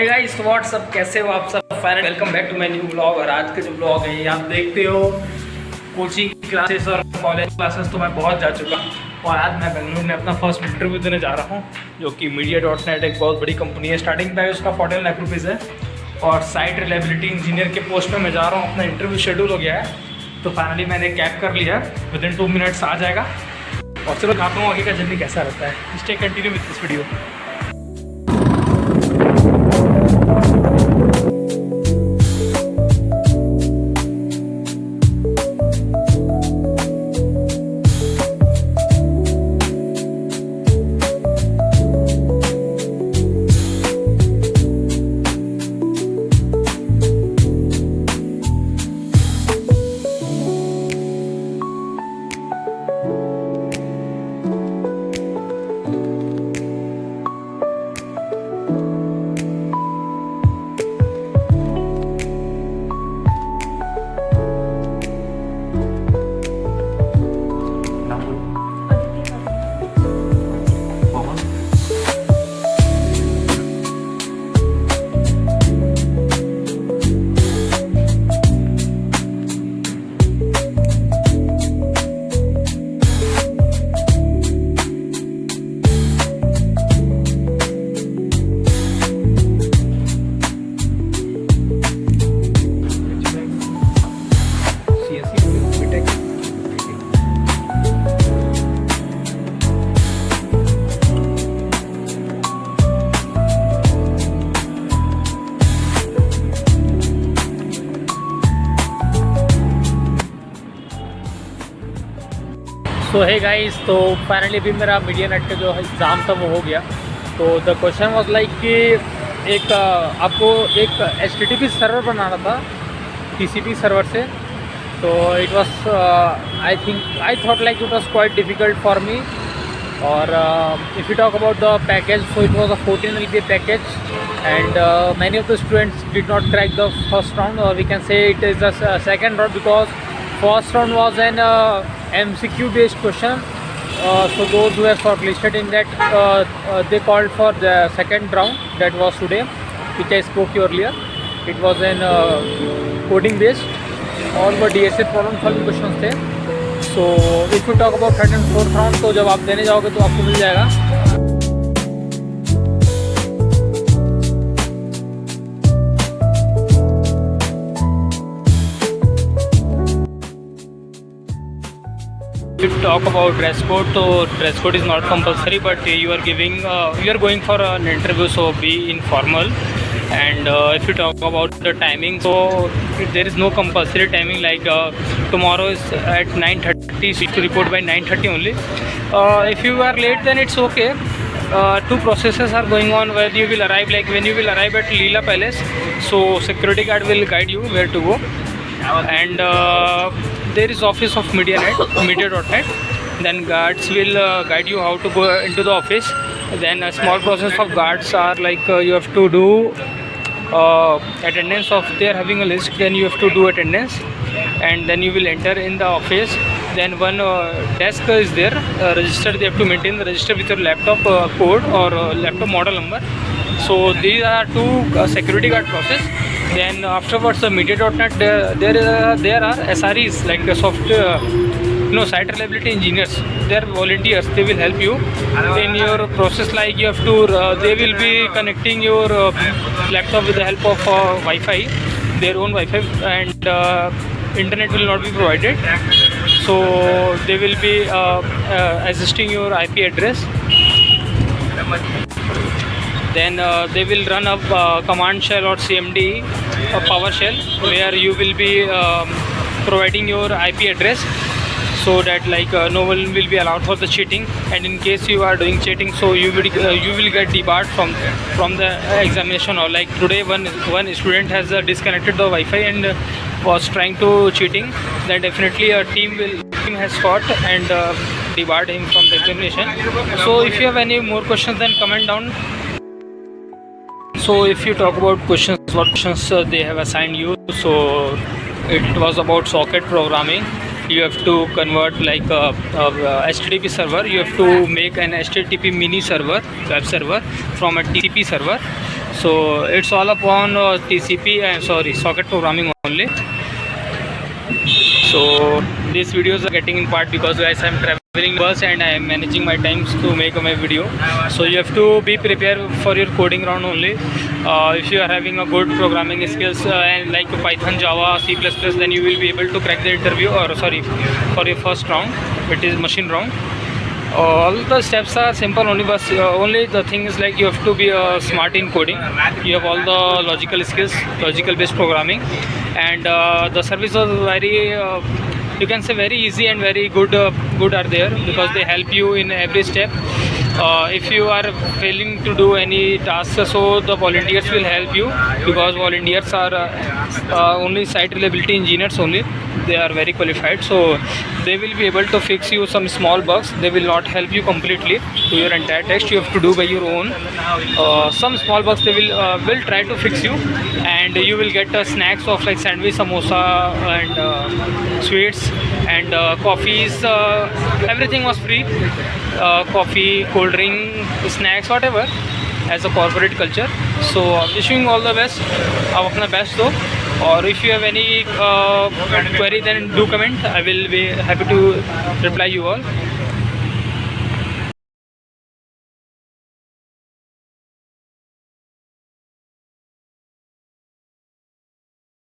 Hey guys what's up, कैसे हो आप सब। Finally welcome back to my new blog. और आज के जो ब्लॉग है ये आप देखते हो कोचिंग क्लासेस और कॉलेज क्लासेस तो मैं बहुत जा चुका हूँ। और आज मैं बेंगलुरु में अपना फर्स्ट इंटरव्यू देने जा रहा हूँ, जो कि Media.net एक बहुत बड़ी कंपनी है। स्टार्टिंग प्राइस उसका 14 लाख रुपीज़ है और साइट रिलायबिलिटी इंजीनियर के पोस्ट में मैं जा रहा हूँ। अपना इंटरव्यू शेड्यूल हो गया है, तो फाइनली मैंने कैब कर लिया है। विदिन 2 मिनट्स आ जाएगा। और चलो दिखाता हूँ आगे का जर्नी कैसा रहता है। Stay continue with this video. So hey guys, तो फाइनली भी मेरा Media.net का जो एग्ज़ाम था वो हो गया। तो द क्वेश्चन वाज लाइक कि एक आपको एक HTTP सर्वर बनाना था TCP सर्वर से। तो it was I thought like it was quite difficult for me. और if you talk about the package, so it was a 14 LPA package and many of the students did not crack the first round, or we can say it is the second round, because first round was an MCQ based question. So those who were shortlisted in that, they called for the second round, that was today, which I spoke earlier. It was an coding based, all were DSA problem solving questions थे. So if you talk about third and fourth round, तो जब आप देने जाओगे तो आपको मिल जाएगा। If you talk about dress code, so dress code is not compulsory, but you are going for an interview, so be informal. And if you talk about the timing, so there is no compulsory timing, like tomorrow is at 9:30, so you have to report by 9:30 only. If you are late, then it's okay. Two processes are going on where you will arrive, like when you will arrive at Leela Palace, so security guard will guide you where to go. And there is office of Media.net. Then guards will guide you how to go into the office. Then a small process of guards are like you have to do attendance of, they are having a list, then you have to do attendance, and then you will enter in the office. Then one desk is there, register, they have to maintain the register with your laptop code or laptop model number. So these are two security guard process. Then afterwards the Media.net, there are SREs, like software, site reliability engineers. They are volunteers. They will help you in your process. Like you have to, they will be connecting your laptop with the help of Wi-Fi, their own Wi-Fi, and internet will not be provided. So they will be assisting your IP address. Then they will run a command shell or CMD, a PowerShell, where you will be providing your IP address, so that like no one will be allowed for the cheating. And in case you are doing cheating, so you will get debarred from the examination. Or like today one student has disconnected the Wi-Fi and was trying to cheating, then definitely a team has caught and debarred him from the examination. So if you have any more questions, then comment down. So if you talk about questions, what questions they have assigned you, so it was about socket programming. You have to convert like a HTTP server. You have to make an HTTP mini server, web server, from a TCP server. So it's all upon TCP and socket programming only. So these videos are getting in part because guys I'm traveling bus and I am managing my times to make my video. So you have to be prepared for your coding round only. If you are having a good programming skills and like Python, Java, C++, then you will be able to crack the interview, or sorry, for your first round, it is machine round. All the steps are simple only, but only the thing is like you have to be smart in coding. You have all the logical skills, logical based programming, and the service was very you can say very easy and very good are there because they help you in every step. If you are failing to do any tasks, so the volunteers will help you, because volunteers are only site reliability engineers only. They are very qualified, so they will be able to fix you some small bugs. They will not help you completely to your entire text. You have to do by your own. Some small bugs they will try to fix you, and you will get snacks of like sandwich, samosa, and sweets and coffees. Everything was free. Coffee, cold drink, snacks, whatever, as a corporate culture. So wishing all the best. आप अपना best दो. Or if you have any query, then do comment. I will be happy to reply you all.